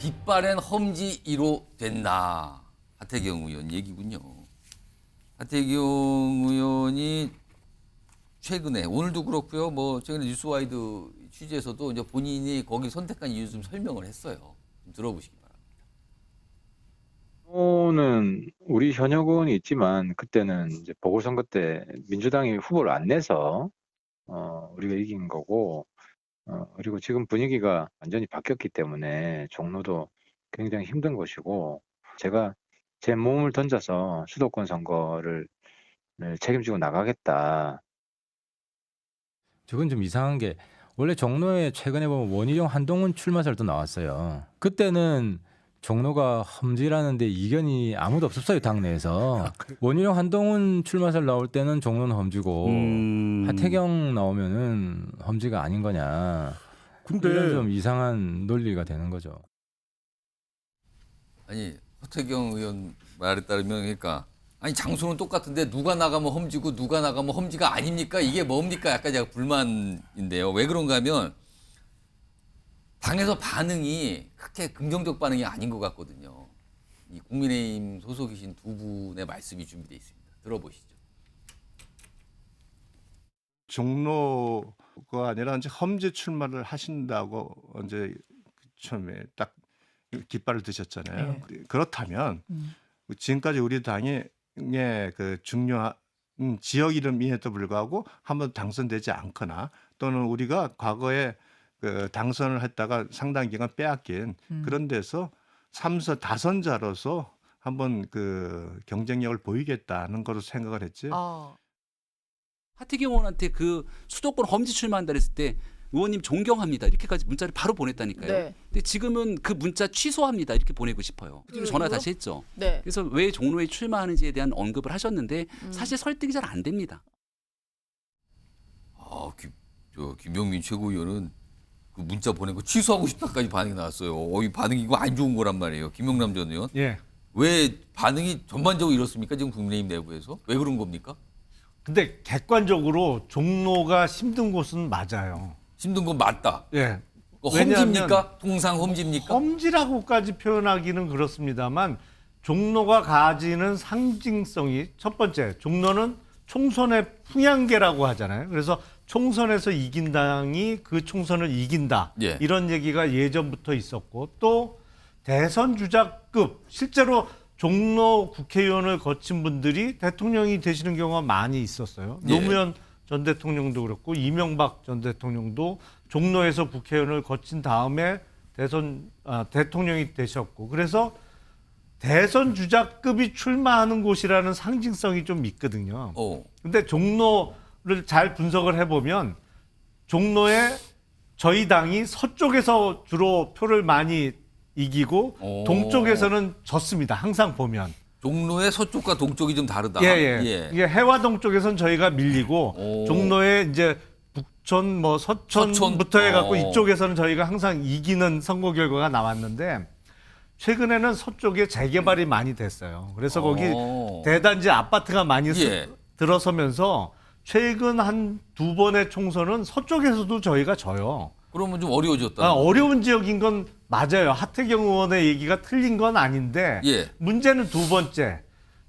깃발엔 험지 1호 된다. 하태경 의원 얘기군요. 하태경 의원이 최근에 오늘도 그렇고요. 뭐 최근에 뉴스와이드 취재에서도 이제 본인이 거기 선택한 이유 좀 설명을 했어요. 좀 들어보시기 바랍니다. 는 우리 현역 의원이 있지만 그때는 이제 보궐선거 때 민주당이 후보를 안 내서 우리가 이긴 거고 그리고 지금 분위기가 완전히 바뀌었기 때문에 종로도 굉장히 힘든 곳이고 제가 제 몸을 던져서 수도권 선거를 책임지고 나가겠다. 저건 좀 이상한 게 원래 종로에 최근에 보면 원희룡 한동훈 출마설도 나왔어요. 그때는 종로가 험지라는데 이견이 아무도 없었어요, 당내에서. 원희룡 한동훈 출마설 나올 때는 종로는 험지고 하태경 나오면은 험지가 아닌 거냐. 근데 이런 좀 이상한 논리가 되는 거죠. 아니 하태경 의원 말에 따르면 그러니까 아니 장소는 똑같은데 누가 나가면 험지고 누가 나가면 험지가 아닙니까? 이게 뭡니까? 약간 제가 불만인데요. 왜 그런가 하면 당에서 반응이 그렇게 긍정적 반응이 아닌 것 같거든요. 이 국민의힘 소속이신 두 분의 말씀이 준비되어 있습니다. 들어보시죠. 종로가 아니라 이제 험지 출마를 하신다고 이제 처음에 딱 깃발을 드셨잖아요. 그렇다면 지금까지 우리 당의 그 중요한 지역 이름임에도 불구하고 한번 당선되지 않거나 또는 우리가 과거에 그 당선을 했다가 상당 기간 빼앗긴 그런 데서 3선 다선자로서 한번 그 경쟁력을 보이겠다는 거로 생각을 했지. 하태경 의원한테 그 수도권 험지 출마한다 그랬을 때 의원님 존경합니다 이렇게까지 문자를 바로 보냈다니까요. 네. 근데 지금은 그 문자 취소합니다 이렇게 보내고 싶어요. 그리고 전화 이유요? 다시 했죠. 네. 그래서 왜 종로에 출마하는지에 대한 언급을 하셨는데 사실 설득이 잘 안 됩니다. 아, 김병민 최고위원은 그 문자 보낸 거 취소하고 싶다까지 반응이 나왔어요. 이 반응이 이거 안 좋은 거란 말이에요. 김용남 전 의원. 예. 왜 반응이 전반적으로 이렇습니까? 지금 국민의힘 내부에서 왜 그런 겁니까? 근데 객관적으로 종로가 힘든 곳은 맞아요. 힘든 건 맞다. 예. 험지입니까? 통상 험지입니까? 험지라고까지 표현하기는 그렇습니다만 종로가 가지는 상징성이 첫 번째, 종로는 총선의 풍향계라고 하잖아요. 그래서 총선에서 이긴 당이 그 총선을 이긴다. 예. 이런 얘기가 예전부터 있었고 또 대선 주자급 실제로 종로 국회의원을 거친 분들이 대통령이 되시는 경우가 많이 있었어요. 예. 노무현 전 대통령도 그렇고 이명박 전 대통령도 종로에서 국회의원을 거친 다음에 대통령이 되셨고 그래서 대선 주자급이 출마하는 곳이라는 상징성이 좀 있거든요. 근데 종로를 잘 분석을 해보면 종로에 저희 당이 서쪽에서 주로 표를 많이 이기고 동쪽에서는 졌습니다. 항상 보면. 종로의 서쪽과 동쪽이 좀 다르다. 예. 이게 해화동 쪽에서는 저희가 밀리고 종로에 이제 북촌 뭐 서촌부터 해갖고 이쪽에서는 저희가 항상 이기는 선거 결과가 나왔는데 최근에는 서쪽에 재개발이 많이 됐어요. 그래서 거기 대단지 아파트가 많이 들어서면서 최근 한 두 번의 총선은 서쪽에서도 저희가 져요. 그러면 좀 어려워졌다. 어려운 지역인 건 맞아요. 하태경 의원의 얘기가 틀린 건 아닌데 문제는 두 번째.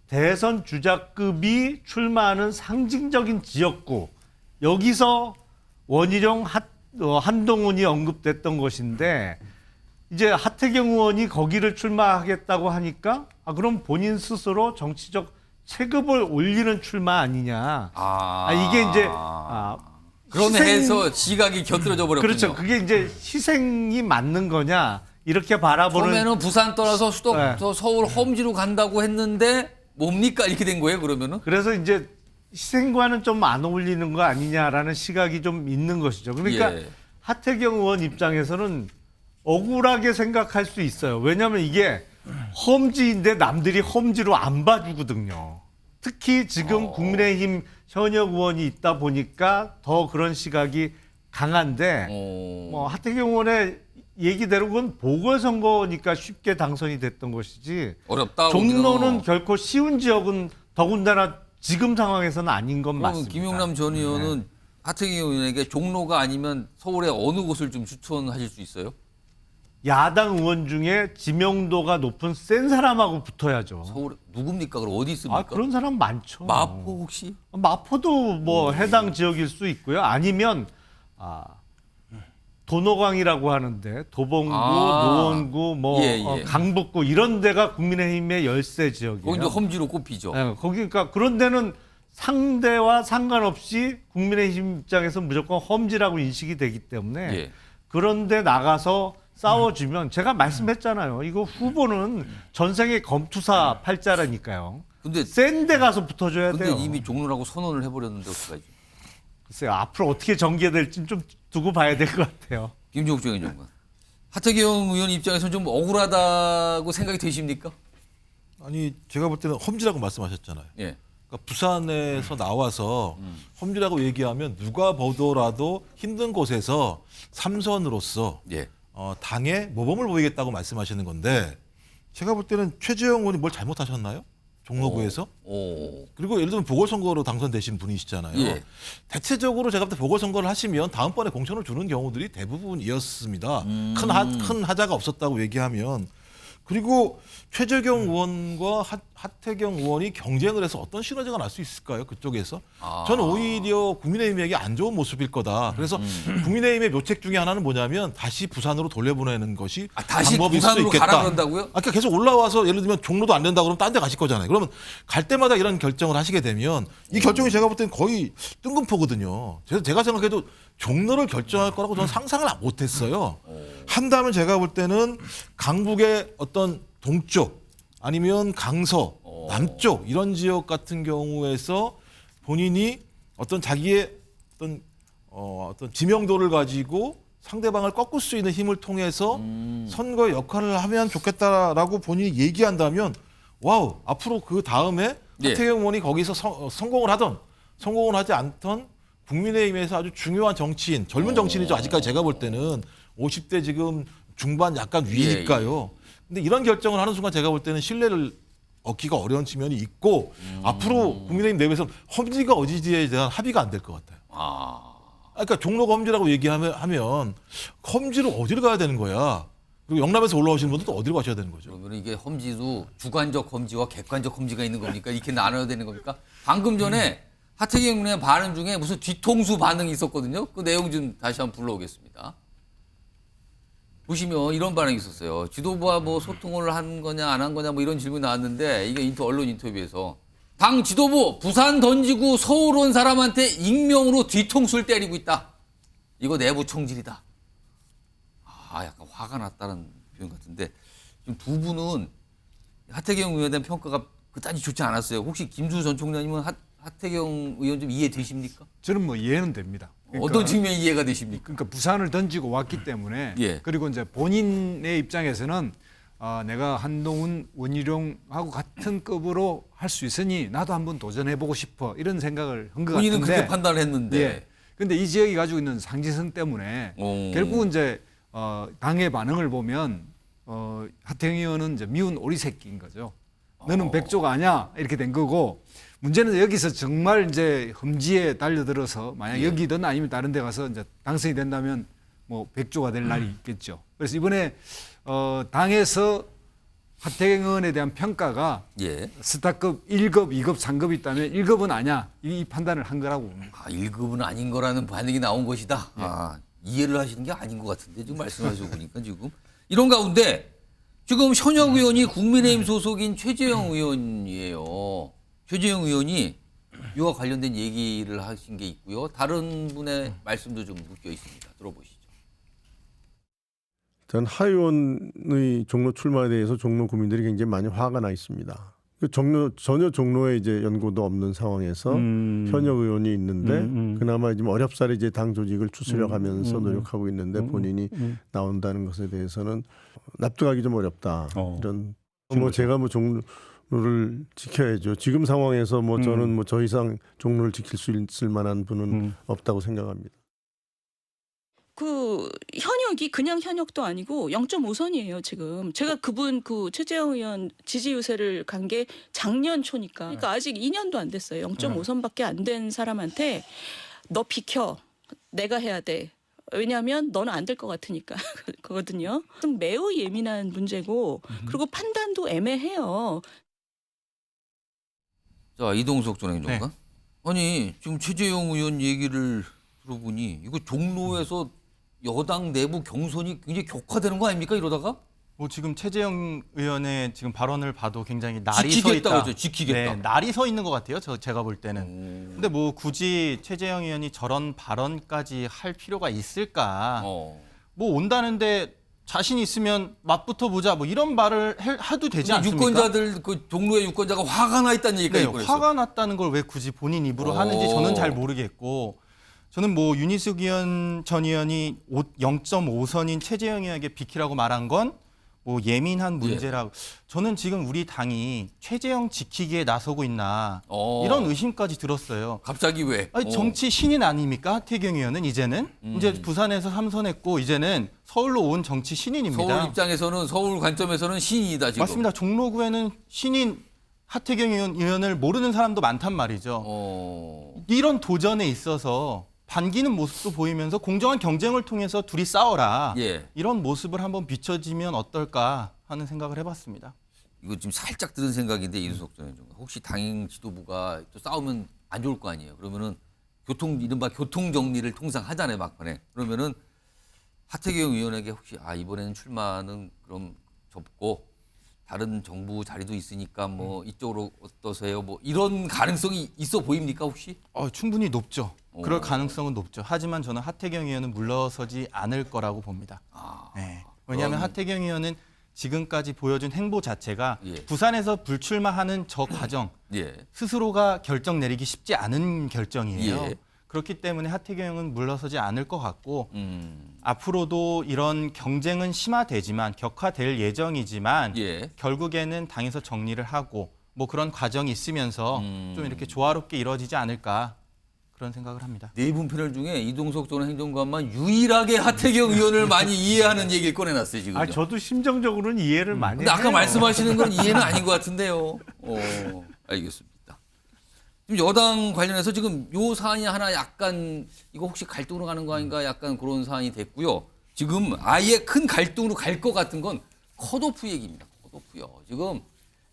대선 주자급이 출마하는 상징적인 지역구. 여기서 원희룡 한동훈이 언급됐던 것인데 이제 하태경 의원이 거기를 출마하겠다고 하니까 그럼 본인 스스로 정치적 체급을 올리는 출마 아니냐. 이게 이제 그런 해서 시각이 곁들여져 버렸군요. 그렇죠. 그게 이제 희생이 맞는 거냐 이렇게 바라보는. 처음에는 부산 떠나서 서울 험지로 간다고 했는데 뭡니까 이렇게 된 거예요 그러면은? 그래서 이제 희생과는 좀 안 어울리는 거 아니냐라는 시각이 좀 있는 것이죠. 그러니까 하태경 의원 입장에서는 억울하게 생각할 수 있어요. 왜냐하면 이게 험지인데 남들이 험지로 안 봐주거든요. 특히 지금 국민의힘 현역 의원이 있다 보니까 더 그런 시각이 강한데 뭐 하태경 의원의 얘기대로 그건 보궐선거니까 쉽게 당선이 됐던 것이지 어렵다. 종로는 결코 쉬운 지역은 더군다나 지금 상황에서는 아닌 건 맞습니다. 김용남 전 의원은 하태경 의원에게 종로가 아니면 서울의 어느 곳을 좀 추천하실 수 있어요? 야당 의원 중에 지명도가 높은 센 사람하고 붙어야죠. 서울 누굽니까? 그럼 어디 있습니까? 아, 그런 사람 많죠. 마포 혹시? 마포도 뭐 해당 지역일 수 있고요. 아니면 도노강이라고 하는데 도봉구, 노원구, 뭐 예, 예. 강북구 이런 데가 국민의힘의 열세 지역이에요. 거기 이제 험지로 꼽히죠. 네, 거기 그러니까 그런 데는 상대와 상관없이 국민의힘 입장에서 무조건 험지라고 인식이 되기 때문에 예. 그런데 나가서 싸워주면 제가 말씀했잖아요. 이거 후보는 전생에 검투사 팔자라니까요. 근데 센 데 가서 붙어줘야 근데 돼요. 이미 종로라고 선언을 해버렸는데 어떡하지? 글쎄요. 앞으로 어떻게 전개될지 좀 두고 봐야 될 것 같아요. 김종욱 장관. 하태경 의원 입장에서는 좀 억울하다고 생각이 되십니까? 아니 제가 볼 때는 험지라고 말씀하셨잖아요. 예. 그러니까 부산에서 나와서 험지라고 얘기하면 누가 보더라도 힘든 곳에서 삼선으로서 예. 당에 모범을 보이겠다고 말씀하시는 건데 제가 볼 때는 최재형 의원이 뭘 잘못하셨나요? 종로구에서? 오. 그리고 예를 들면 보궐선거로 당선되신 분이시잖아요. 예. 대체적으로 제가 볼 때 보궐선거를 하시면 다음번에 공천을 주는 경우들이 대부분이었습니다. 큰 하자가 없었다고 얘기하면. 그리고 최재경 의원과 하태경 의원이 경쟁을 해서 어떤 시너지가 날 수 있을까요? 그쪽에서? 저는 오히려 국민의힘에게 안 좋은 모습일 거다. 그래서 국민의힘의 묘책 중에 하나는 뭐냐면 다시 부산으로 돌려보내는 것이 다시 방법일 수도 부산으로 있겠다. 가라 그런다고요? 그러니까 계속 올라와서 예를 들면 종로도 안 된다 그러면 딴 데 가실 거잖아요. 그러면 갈 때마다 이런 결정을 하시게 되면 이 결정이 제가 볼 때는 거의 뜬금포거든요. 제가 생각해도 종로를 결정할 거라고 저는 상상을 못 했어요. 한다면 제가 볼 때는 강북의 어떤 동쪽 아니면 강서 남쪽 이런 지역 같은 경우에서 본인이 어떤 자기의 어떤 지명도를 가지고 상대방을 꺾을 수 있는 힘을 통해서 선거의 역할을 하면 좋겠다라고 본인이 얘기한다면 와우 앞으로 그 다음에 예. 하태경 의원이 거기서 성공을 하던 성공을 하지 않던 국민의힘에서 아주 중요한 정치인 젊은 정치인이죠. 아직까지 제가 볼 때는 50대 지금 중반 약간 위니까요. 근데 이런 결정을 하는 순간 제가 볼 때는 신뢰를 얻기가 어려운 측면이 있고 앞으로 국민의힘 내부에서 험지가 어디지에 대한 합의가 안 될 것 같아요. 그러니까 종로가 험지라고 얘기하면 험지로 어디를 가야 되는 거야. 그리고 영남에서 올라오시는 분들도 어디로 가셔야 되는 거죠. 그러면 이게 험지도 주관적 험지와 객관적 험지가 있는 겁니까? 이렇게 나눠야 되는 겁니까? 방금 전에 하태경 의원의 발언 중에 무슨 뒤통수 반응이 있었거든요. 그 내용 좀 다시 한번 불러오겠습니다. 보시면 이런 반응이 있었어요. 지도부와 뭐 소통을 한 거냐 안 한 거냐 뭐 이런 질문이 나왔는데 이게 언론 인터뷰에서 당 지도부 부산 던지고 서울 온 사람한테 익명으로 뒤통수를 때리고 있다. 이거 내부 총질이다. 약간 화가 났다는 표현 같은데 지금 두 분은 하태경 의원에 대한 평가가 그다지 좋지 않았어요. 혹시 김주 전 총장님은 하태경 의원 좀 이해되십니까? 저는 뭐 이해는 됩니다. 그러니까, 어떤 측면이 이해가 되십니까? 그러니까 부산을 던지고 왔기 때문에 예. 그리고 이제 본인의 입장에서는 내가 한동훈, 원희룡하고 같은 급으로 할 수 있으니 나도 한번 도전해보고 싶어 이런 생각을 한 것 같은데 본인은 그렇게 판단을 했는데 예. 근데 이 지역이 가지고 있는 상징성 때문에 결국은 이제 당의 반응을 보면 하태경 의원은 이제 미운 오리 새끼인 거죠. 너는 백조가 아니야 이렇게 된 거고 문제는 여기서 정말 이제 험지에 달려들어서 만약 여기든 아니면 다른 데 가서 이제 당선이 된다면 뭐 백조가 될 날이 있겠죠. 그래서 이번에 당에서 하태경 의원에 대한 평가가 예. 스타급 1급, 2급, 3급이 있다면 1급은 아니야. 이 판단을 한 거라고 봅니다. 1급은 아닌 거라는 반응이 나온 것이다. 이해를 하시는 게 아닌 것 같은데 지금 말씀하시고 보니까 지금 이런 가운데 지금 현역 의원이 국민의힘 소속인 최재형 의원이에요. 최재형 의원이 이와 관련된 얘기를 하신 게 있고요. 다른 분의 말씀도 좀 묶여 있습니다. 들어보시죠. 전 하 의원의 종로 출마에 대해서 종로 구민들이 굉장히 많이 화가 나 있습니다. 전혀 종로에 이제 연고도 없는 상황에서 현역 의원이 있는데 그나마 좀 어렵사리 이제 당 조직을 추스려가면서 노력하고 있는데 본인이 나온다는 것에 대해서는 납득하기 좀 어렵다. 이런 뭐 제가 뭐 종로를 지켜야죠. 지금 상황에서 뭐 저는 뭐 더 이상 종로를 지킬 수 있을 만한 분은 없다고 생각합니다. 그 현역이 그냥 현역도 아니고 0.5선이에요 지금. 제가 그분 그 최재형 의원 지지 유세를 간 게 작년 초니까. 그러니까 아직 2년도 안 됐어요. 0.5선밖에 안 된 사람한테 너 비켜. 내가 해야 돼. 왜냐하면 너는 안 될 것 같으니까 그거거든요. 매우 예민한 문제고 그리고 판단도 애매해요. 자, 이동석 전 행정관. 아니 지금 최재형 의원 얘기를 들어보니 이거 종로에서 여당 내부 경선이 굉장히 격화되는 거 아닙니까 이러다가? 뭐 지금 최재형 의원의 지금 발언을 봐도 굉장히 날이 서 지키겠다 있다. 그죠? 지키겠다. 네, 날이 서 있는 것 같아요. 제가 볼 때는. 근데 뭐 굳이 최재형 의원이 저런 발언까지 할 필요가 있을까? 뭐 온다는데 자신 있으면 맞붙어 보자. 뭐 이런 말을 해도 되지 않습니까? 유권자들 그 종로의 유권자가 화가 나 있다는 얘기가 네, 있고 화가 났다는 걸 왜 굳이 본인 입으로 하는지 저는 잘 모르겠고. 저는 뭐 윤희숙 전 의원이 0.5선인 최재형 의원에게 비키라고 말한 건 뭐 예민한 문제라고. 저는 지금 우리 당이 최재형 지키기에 나서고 있나 이런 의심까지 들었어요. 갑자기 왜? 아니, 정치 신인 아닙니까? 하태경 의원은 이제는 이제 부산에서 3선했고 이제는 서울로 온 정치 신인입니다. 서울 입장에서는 서울 관점에서는 신인이다 지금. 맞습니다. 종로구에는 신인 하태경 의원을 모르는 사람도 많단 말이죠. 이런 도전에 있어서 반기는 모습도 보이면서 공정한 경쟁을 통해서 둘이 싸워라. 이런 모습을 한번 비춰지면 어떨까 하는 생각을 해봤습니다. 이거 지금 살짝 들은 생각인데 이준석 전 행정관. 혹시 당 지도부가 또 싸우면 안 좋을 거 아니에요. 그러면은 이른바 교통 정리를 통상 하잖아요 막판에. 그러면은 하태경 의원에게 혹시 이번에는 출마는 그럼 접고 다른 정부 자리도 있으니까 뭐 이쪽으로 어떠세요? 뭐 이런 가능성이 있어 보입니까 혹시? 충분히 높죠. 그럴 가능성은 높죠. 하지만 저는 하태경 의원은 물러서지 않을 거라고 봅니다. 네. 왜냐하면 하태경 의원은 지금까지 보여준 행보 자체가 부산에서 불출마하는 저 과정 스스로가 결정 내리기 쉽지 않은 결정이에요. 그렇기 때문에 하태경 의원은 물러서지 않을 것 같고 앞으로도 이런 경쟁은 심화되지만 격화될 예정이지만 결국에는 당에서 정리를 하고 뭐 그런 과정이 있으면서 좀 이렇게 조화롭게 이루어지지 않을까 그런 생각을 합니다. 네 분 패널 중에 이동석 전 행정관만 유일하게 하태경 의원을 많이 이해하는 얘기를 꺼내놨어요 지금. 저도 심정적으로는 이해를 많이 근데 해요. 아까 말씀하시는 건 이해는 아닌 것 같은데요. 알겠습니다. 지금 여당 관련해서 지금 요 사안이 하나 약간 이거 혹시 갈등으로 가는 거 아닌가 약간 그런 사안이 됐고요. 지금 아예 큰 갈등으로 갈 것 같은 건 컷오프 얘기입니다. 컷오프요. 지금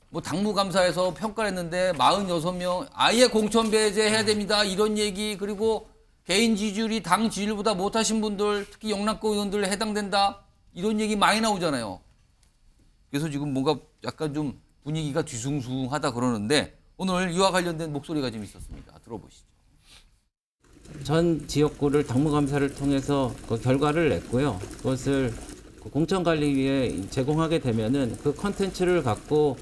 뭐 당무감사에서 평가를 했는데 46명 아예 공천 배제해야 됩니다. 이런 얘기 그리고 개인 지지율이 당 지지율보다 못하신 분들 특히 영남권 의원들 해당된다. 이런 얘기 많이 나오잖아요. 그래서 지금 뭔가 약간 좀 분위기가 뒤숭숭하다 그러는데 오늘 이와 관련된 목소리가 좀 있었습니다. 들어보시죠. 전 지역구를 당무감사를 통해서 그 결과를 냈고요. 그것을 공천관리위에 제공하게 되면은 그 컨텐츠를 갖고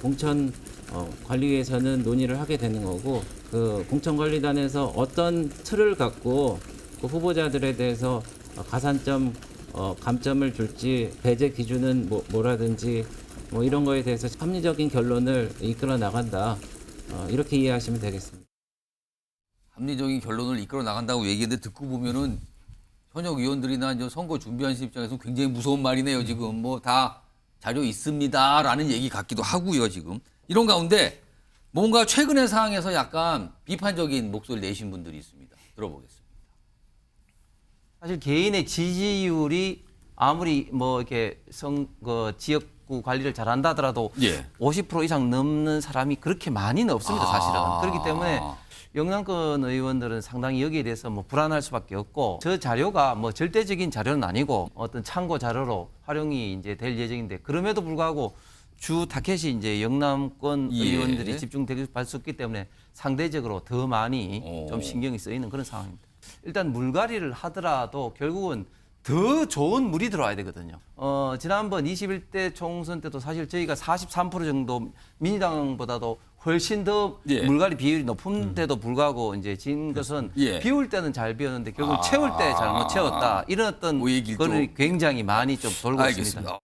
공천관리위에서는 논의를 하게 되는 거고 그 공천관리단에서 어떤 틀을 갖고 그 후보자들에 대해서 가산점, 감점을 줄지 배제 기준은 뭐라든지 뭐 이런 거에 대해서 합리적인 결론을 이끌어 나간다. 이렇게 이해하시면 되겠습니다. 합리적인 결론을 이끌어 나간다고 얘기했는데 듣고 보면은 현역 의원들이나 이제 선거 준비하시는 입장에서 굉장히 무서운 말이네요. 지금 뭐 다 자료 있습니다라는 얘기 같기도 하고요. 지금 이런 가운데 뭔가 최근의 상황에서 약간 비판적인 목소리를 내신 분들이 있습니다. 들어보겠습니다. 사실 개인의 지지율이 아무리 뭐 이렇게 지역구 관리를 잘한다 하더라도 50% 이상 넘는 사람이 그렇게 많이는 없습니다. 사실은. 그렇기 때문에 영남권 의원들은 상당히 여기에 대해서 뭐 불안할 수밖에 없고 저 자료가 뭐 절대적인 자료는 아니고 어떤 참고 자료로 활용이 이제 될 예정인데 그럼에도 불구하고 주 타켓이 이제 영남권 의원들이 집중될 수 있기 때문에 상대적으로 더 많이 좀 신경이 쓰이는 그런 상황입니다. 일단 물갈이를 하더라도 결국은 더 좋은 물이 들어와야 되거든요. 지난번 21대 총선 때도 사실 저희가 43% 정도 민주당보다도 훨씬 더 물갈이 비율이 높은데도 불구하고 이제 진 것은 비울 때는 잘 비웠는데 결국 채울 때 잘못 채웠다. 이런 어떤 거를 굉장히 많이 좀 돌고 있습니다.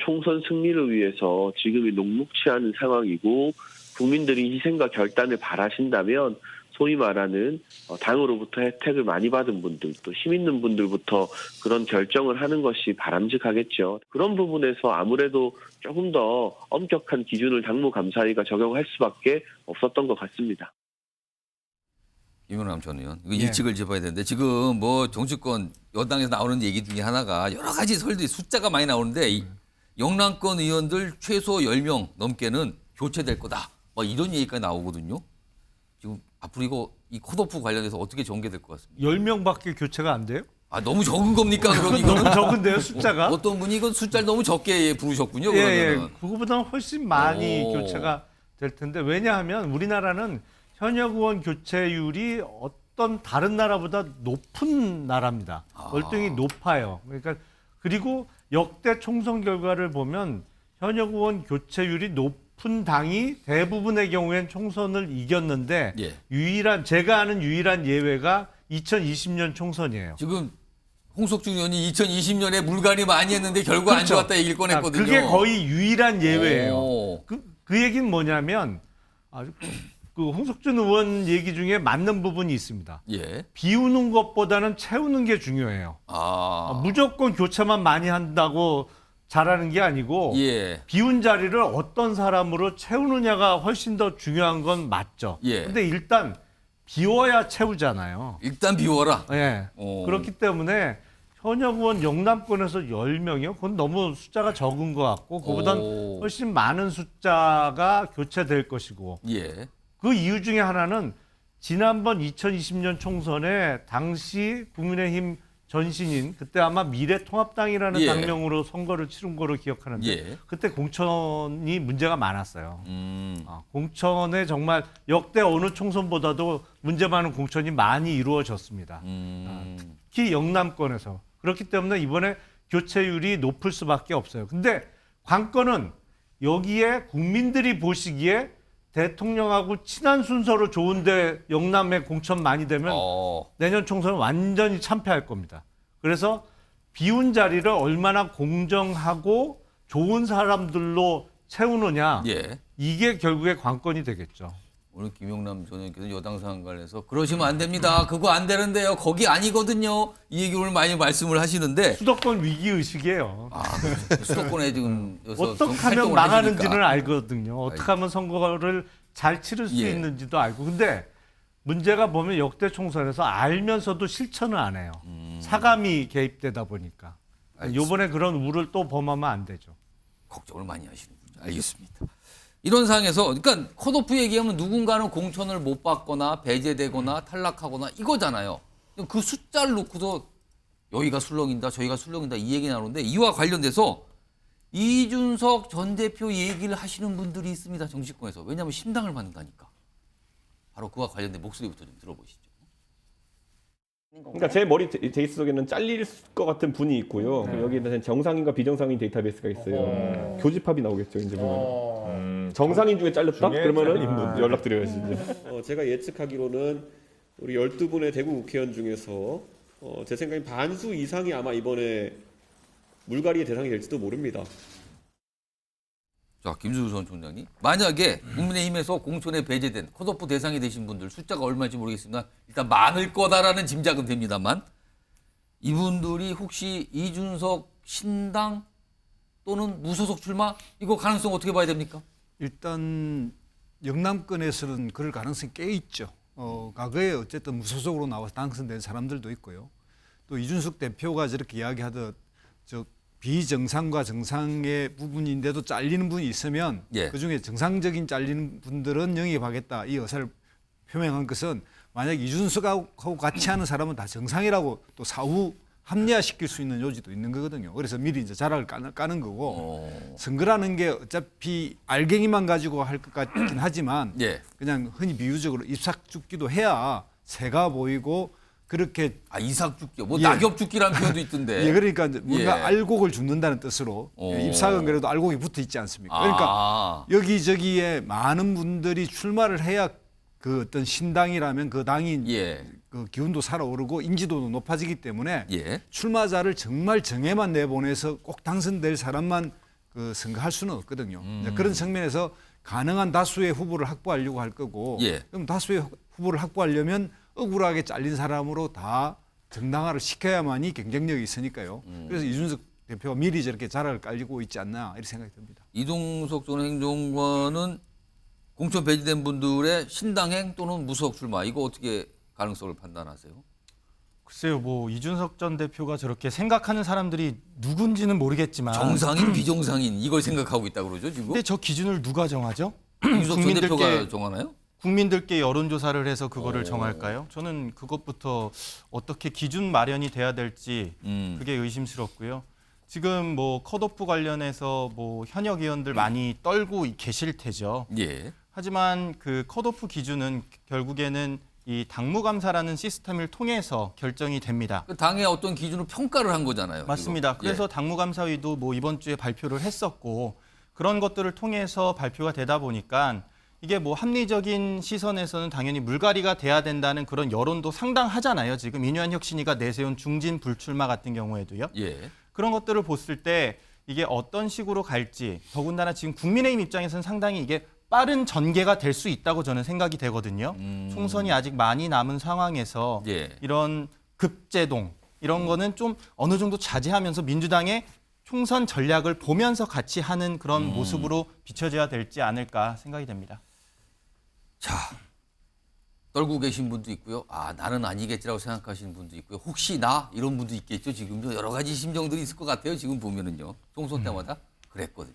총선 승리를 위해서 지금이 녹록치 않은 상황이고 국민들이 희생과 결단을 바라신다면 소위 말하는 당으로부터 혜택을 많이 받은 분들 또 힘 있는 분들부터 그런 결정을 하는 것이 바람직하겠죠. 그런 부분에서 아무래도 조금 더 엄격한 기준을 당무감사위가 적용할 수밖에 없었던 것 같습니다. 김용남 전 의원 이거 예. 일찍을 짚어야 되는데 지금 뭐 정치권 여당에서 나오는 얘기 중에 하나가 여러 가지 설들이 숫자가 많이 나오는데 이 영남권 의원들 최소 10명 넘게는 교체될 거다. 뭐 이런 얘기가 나오거든요. 지금 앞으로 이거 이 컷오프 관련해서 어떻게 전개될 것 같습니다. 10명밖에 교체가 안 돼요? 아 너무 적은 겁니까? 그럼 이거는 너무 적은데요, 숫자가? 어떤 분이 이건 숫자를 너무 적게 부르셨군요. 예, 그러면은. 그거보다는 훨씬 많이 오. 교체가 될 텐데 왜냐하면 우리나라는 현역 의원 교체율이 어떤 다른 나라보다 높은 나라입니다. 월등히 높아요. 그러니까 그리고 역대 총선 결과를 보면 현역 의원 교체율이 높은 당이 대부분의 경우엔 총선을 이겼는데 예. 제가 아는 유일한 예외가 2020년 총선이에요. 지금 홍석중 의원이 2020년에 물갈이 많이 했는데 결과 안 그렇죠. 좋았다 얘기를 꺼냈거든요. 그게 거의 유일한 예외예요. 오. 그 얘기는 뭐냐면 그 홍석준 의원 얘기 중에 맞는 부분이 있습니다. 예. 비우는 것보다는 채우는 게 중요해요. 무조건 교체만 많이 한다고 잘하는 게 아니고 예. 비운 자리를 어떤 사람으로 채우느냐가 훨씬 더 중요한 건 맞죠. 예. 근데 일단 비워야 채우잖아요. 일단 비워라. 예. 그렇기 때문에 현역 의원 영남권에서 10명이요? 그건 너무 숫자가 적은 것 같고 그보단 오. 훨씬 많은 숫자가 교체될 것이고 예. 그 이유 중에 하나는 지난번 2020년 총선에 당시 국민의힘 전신인 그때 아마 미래통합당이라는 예. 당명으로 선거를 치른 거로 기억하는데 예. 그때 공천이 문제가 많았어요. 공천에 정말 역대 어느 총선보다도 문제 많은 공천이 많이 이루어졌습니다. 특히 영남권에서. 그렇기 때문에 이번에 교체율이 높을 수밖에 없어요. 근데 관건은 여기에 국민들이 보시기에 대통령하고 친한 순서로 좋은데 영남에 공천 많이 되면 내년 총선은 완전히 참패할 겁니다. 그래서 비운 자리를 얼마나 공정하고 좋은 사람들로 채우느냐 이게 결국에 관건이 되겠죠. 오늘 김용남 전 의원께서 여당 상황 관련해서 그러시면 안 됩니다. 그거 안 되는데요. 거기 아니거든요. 이 얘기 오늘 많이 말씀을 하시는데 수도권 위기 의식이에요. 그렇죠. 수도권에 지금 어떻게 하면 망하는지는 알거든요. 어떻게 하면 선거를 잘 치를 수 있는지도 알고. 근데 문제가 보면 역대 총선에서 알면서도 실천을 안 해요. 사감이 개입되다 보니까. 이번에 그런 우를 또 범하면 안 되죠. 걱정을 많이 하시는군요. 알겠습니다. 이런 상황에서 그러니까 컷오프 얘기하면 누군가는 공천을 못 받거나 배제되거나 탈락하거나 이거잖아요. 그 숫자를 놓고서 여기가 술렁인다 저기가 술렁인다 이 얘기 나오는데 이와 관련돼서 이준석 전 대표 얘기를 하시는 분들이 있습니다. 정치권에서. 왜냐하면 신당을 받는다니까. 바로 그와 관련된 목소리부터 좀 들어보시죠. 그러니까 제 머리 데이터 속에는 잘릴 것 같은 분이 있고요. 여기는 정상인과 비정상인 데이터베이스가 있어요. 교집합이 나오겠죠, 이제 보면. 정상인 중에 잘렸다? 그러면은 연락드려야지. 이제. 제가 예측하기로는 우리 12분의 대구 국회의원 중에서 제 생각엔 반수 이상이 아마 이번에 물갈이의 대상이 될지도 모릅니다. 자, 김수우 전 총장님. 만약에 국민의힘에서 공천에 배제된 컷오프 대상이 되신 분들 숫자가 얼마인지 모르겠습니다. 일단 많을 거다라는 짐작은 됩니다만 이분들이 혹시 이준석 신당 또는 무소속 출마 이거 가능성 어떻게 봐야 됩니까? 일단 영남권에서는 그럴 가능성이 꽤 있죠. 과거에 어쨌든 무소속으로 나와서 당선된 사람들도 있고요. 또 이준석 대표가 저렇게 이야기하듯 비정상과 정상의 부분인데도 잘리는 분이 있으면 그중에 정상적인 잘리는 분들은 영입하겠다 이 의사를 표명한 것은 만약 이준석하고 같이 하는 사람은 다 정상이라고 또 사후 합리화시킬 수 있는 요지도 있는 거거든요. 그래서 미리 이제 자락을 까는 거고 선거라는 게 어차피 알갱이만 가지고 할 것 같긴 하지만 그냥 흔히 비유적으로 잎삭죽기도 해야 새가 보이고 그렇게 이삭죽기, 뭐 낙엽죽기라는 표현도 있던데. 그러니까 뭔가 알곡을 줍는다는 뜻으로 잎삭은 그래도 알곡이 붙어 있지 않습니까? 그러니까 여기저기에 많은 분들이 출마를 해야 그 어떤 신당이라면 그 당이 그 기운도 살아오르고 인지도도 높아지기 때문에 출마자를 정말 정예만 내보내서 꼭 당선될 사람만 그 선거할 수는 없거든요. 그런 측면에서 가능한 다수의 후보를 확보하려고 할 거고 그럼 다수의 후보를 확보하려면 억울하게 잘린 사람으로 다 정당화를 시켜야만이 경쟁력이 있으니까요. 그래서 이준석 대표가 미리 저렇게 자락을 깔고 있지 않나 이렇게 생각이 듭니다. 이동석 전 행정관은 공천 배제된 분들의 신당행 또는 무소속 출마 이거 어떻게 가능성을 판단하세요? 글쎄요, 뭐 이준석 전 대표가 저렇게 생각하는 사람들이 누군지는 모르겠지만 정상인, 비정상인 이걸 생각하고 있다 그러죠 지금? 근데 저 기준을 누가 정하죠? 이준석 전 대표가 정하나요? 국민들께 여론조사를 해서 그거를 정할까요? 저는 그것부터 어떻게 기준 마련이 돼야 될지 그게 의심스럽고요. 지금 뭐 컷오프 관련해서 뭐 현역 의원들 많이 떨고 계실 테죠. 예. 하지만 그 컷오프 기준은 결국에는 이 당무감사라는 시스템을 통해서 결정이 됩니다. 그 당의 어떤 기준으로 평가를 한 거잖아요. 맞습니다. 이거. 그래서 예. 당무감사위도 뭐 이번 주에 발표를 했었고 그런 것들을 통해서 발표가 되다 보니까 이게 뭐 합리적인 시선에서는 당연히 물갈이가 돼야 된다는 그런 여론도 상당하잖아요. 지금 인유한 혁신위가 내세운 중진 불출마 같은 경우에도요. 예. 그런 것들을 봤을 때 이게 어떤 식으로 갈지 더군다나 지금 국민의힘 입장에서는 상당히 이게 빠른 전개가 될 수 있다고 저는 생각이 되거든요. 총선이 아직 많이 남은 상황에서 예. 이런 급제동 이런 거는 좀 어느 정도 자제하면서 민주당의 총선 전략을 보면서 같이 하는 그런 모습으로 비춰져야 될지 않을까 생각이 됩니다. 자, 떨고 계신 분도 있고요. 아, 나는 아니겠지라고 생각하시는 분도 있고요. 혹시 나? 이런 분도 있겠죠. 지금요. 여러 가지 심정들이 있을 것 같아요. 지금 보면은요. 총선 때마다 그랬거든요.